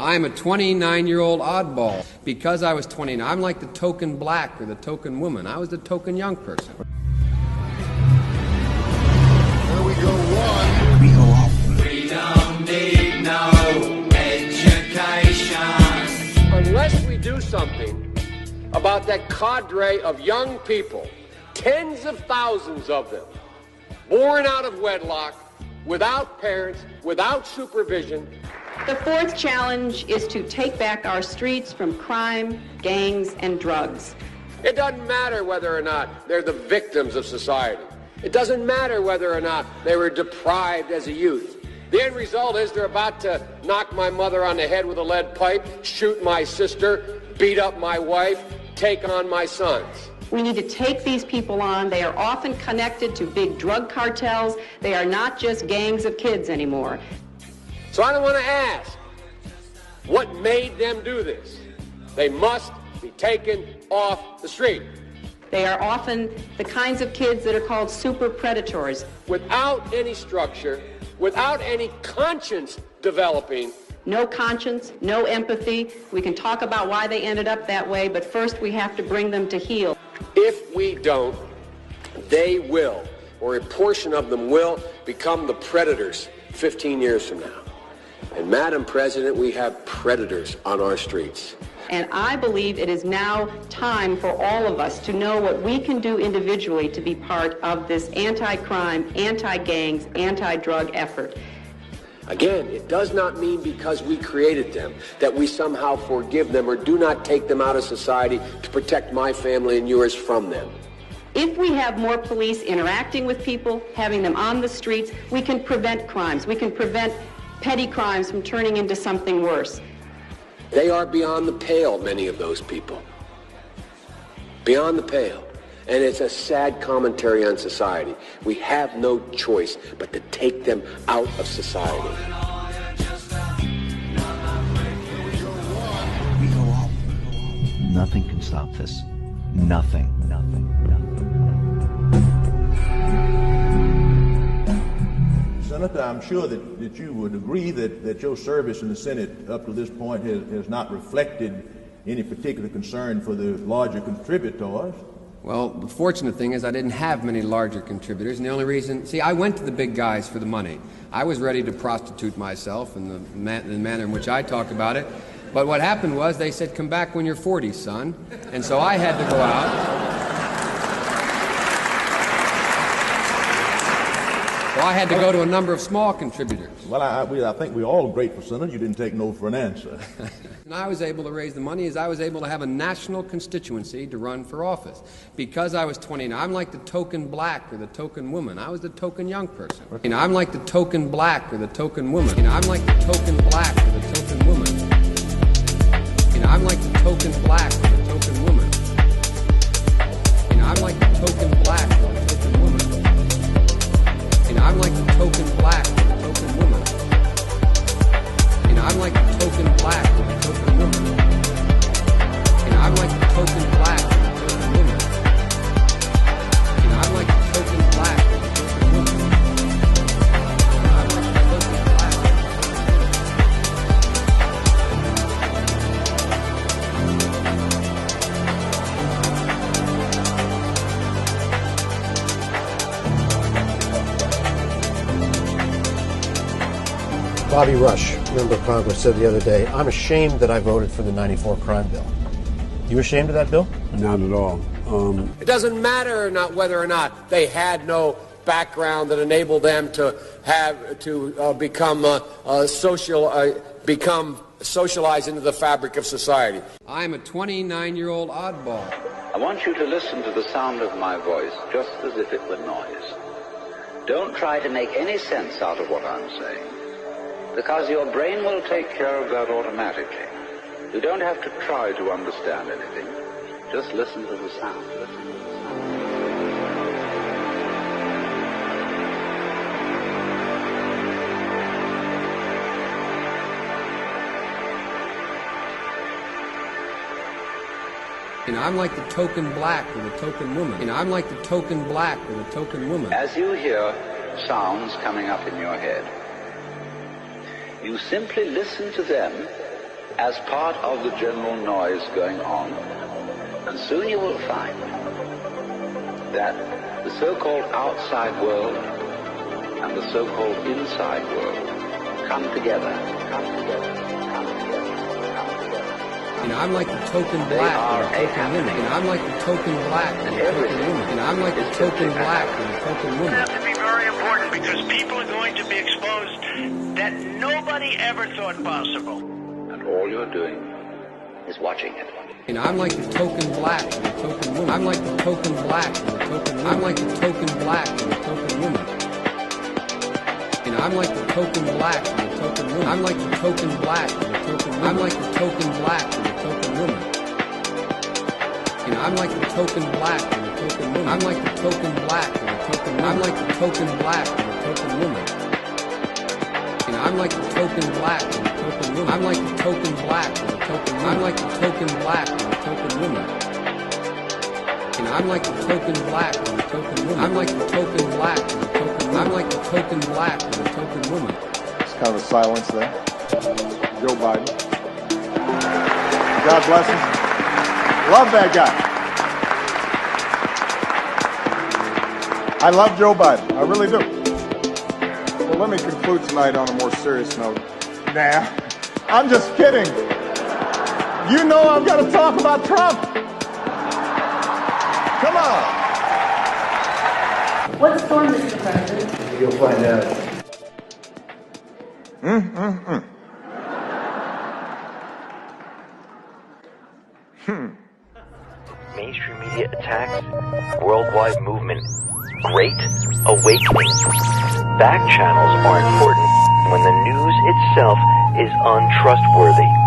I'm a 29-year-old oddball. Because I was 29, I'm like the token black or the token woman. I was the token young person. There we go, one. We go off. We don't need no education. Unless we do something about that cadre of young people, tens of thousands of them, born out of wedlock, without parents, without supervision. The fourth challenge is to take back our streets from crime, gangs, and drugs. It doesn't matter whether or not they're the victims of society. It doesn't matter whether or not they were deprived as a youth. The end result is they're about to knock my mother on the head with a lead pipe, shoot my sister, beat up my wife, take on my sons. We need to take these people on. They are often connected to big drug cartels. They are not just gangs of kids anymore. So I don't want to ask what made them do this. They must be taken off the street. They are often the kinds of kids that are called super predators. Without any structure, without any conscience developing. No conscience, no empathy. We can talk about why they ended up that way, but first we have to bring them to heel. If we don't, they will, or a portion of them will, become the predators 15 years from now. And Madam President, we have predators on our streets. And I believe it is now time for all of us to know what we can do individually to be part of this anti-crime, anti-gangs, anti-drug effort. Again, it does not mean because we created them that we somehow forgive them or do not take them out of society to protect my family and yours from them. If we have more police interacting with people, having them on the streets, we can prevent crimes. We can prevent petty crimes from turning into something worse. They are beyond the pale, many of those people. Beyond the pale. And it's a sad commentary on society. We have no choice but to take them out of society. We go off. Nothing can stop this. Nothing. Senator, I'm sure that you would agree that your service in the Senate up to this point has not reflected any particular concern for the larger contributors. Well, the fortunate thing is I didn't have many larger contributors, and the only reason... See, I went to the big guys for the money. I was ready to prostitute myself in the manner in which I talk about it. But what happened was they said, come back when you're 40, son. And so I had to go out. So I had to go to a number of small contributors. Well, I think we're all grateful, Senator. You didn't take no for an answer. And I was able to raise the money as I was able to have a national constituency to run for office. Because I was 29, I'm like the token black or the token woman. I was the token young person. I'm like the token black or the token woman. I'm like the token black or the token woman. I'm like the token black or the token woman. I'm like the token black or the token woman. I'm like the token black or the token woman. I'm like the token black or the token woman. I'm like the token black or the token woman. I'm like the token black or the token woman. I'm like the token black or the Bobby Rush, member of Congress, said the other day, I'm ashamed that I voted for the 94 crime bill. You ashamed of that bill? Not at all. It doesn't matter whether or not they had no background that enabled them to become socialized into the fabric of society. I'm a 29-year-old oddball. I want you to listen to the sound of my voice just as if it were noise. Don't try to make any sense out of what I'm saying, because your brain will take care of that automatically. You don't have to try to understand anything. Just listen to the sound. Listen to the sound. I'm like the token black or the token woman. I'm like the token black or the token woman. As you hear sounds coming up in your head, you simply listen to them as part of the general noise going on. And soon you will find that the so-called outside world and the so-called inside world come together. You know, I'm like the token black and the token woman. You know, I'm like the token black and the token woman. You know, I'm like the token black and the token woman. It has to be very important because people are going to be exposed that nobody ever thought possible. And all you're doing is watching it. You know, I'm like the token black and the token woman. I'm like the token black and the token woman. I'm like the token black and the token woman. You know, I'm like the token black and the token woman. I'm like the token black and the token woman. I'm like the token black and the token woman. You know, I'm like the token black and the token woman. I'm like the token black and the token woman. I'm like the token black and the token woman. You know, I'm like the token black and the token woman. I'm like the token black and the token woman. I'm like the token black and the token woman. You know, I'm like the token black and the token woman. I'm like the token black and the token woman. I'm like the token black and the token woman. It's kind of a silence there. Joe Biden. God bless him. Love that guy. I love Joe Biden. I really do. Well, let me conclude tonight on a more serious note. Nah, I'm just kidding. You know I've got to talk about Trump. Come on. What storm, Mr. President? You'll find out. Mainstream media attacks, worldwide movement, great awakening. Back channels are important when the news itself is untrustworthy.